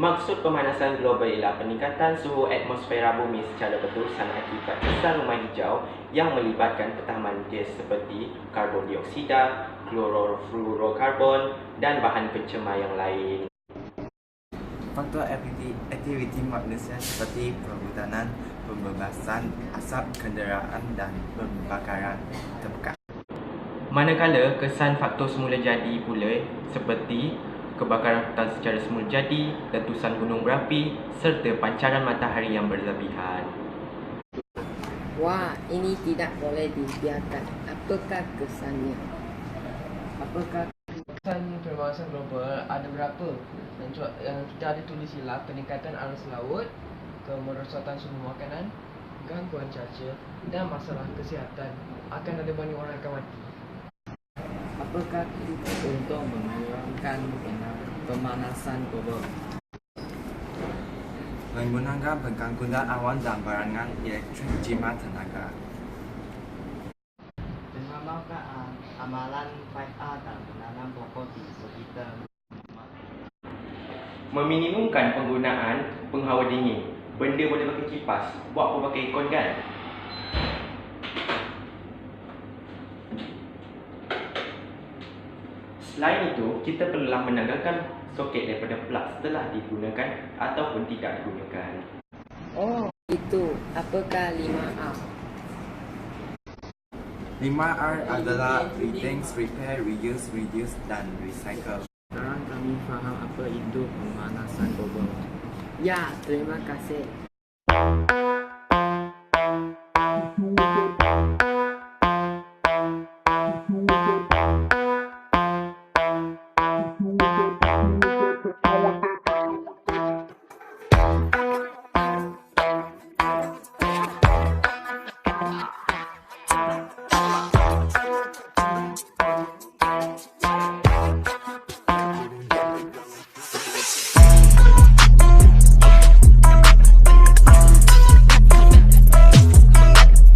Maksud pemanasan global ialah peningkatan suhu atmosfera bumi secara berterusan akibat kesan rumah hijau yang melibatkan petahaman gas seperti karbon dioksida, klorofluorokarbon dan bahan pencemar yang lain. Faktor aktiviti manusia seperti perhutanan, pembebasan asap kenderaan dan pembakaran terbuka. Manakala kesan faktor semula jadi pula seperti kebakaran hutan secara semula jadi, letusan gunung berapi serta pancaran matahari yang berlebihan. Wah, ini tidak boleh dibiarkan. Apakah kesannya? Kesan pemanasan global ada berapa? Yang kita ada tulis ialah peningkatan arus laut, kemerosotan sumber makanan, gangguan cuaca dan masalah kesihatan. Akan ada banyak orang akan mati. Apakah kita untuk mengurangkan pemanasan global? Menggunakan pengangkutan awan dan barangan elektrik jimat tenaga. Dengan melakukan amalan 5R dan menanam pokok di sekitar Meminimumkan penggunaan penghawa dingin. Benda boleh pakai kipas, buat apa pakai aircon kan? Selain itu, kita perlulah menanggalkan soket daripada plug setelah digunakan ataupun tidak digunakan. Oh, itu. Apakah 5R? 5R adalah retain, repair, reuse, reduce dan recycle. Sekarang kami faham apa itu pemanasan global. Ya, terima kasih.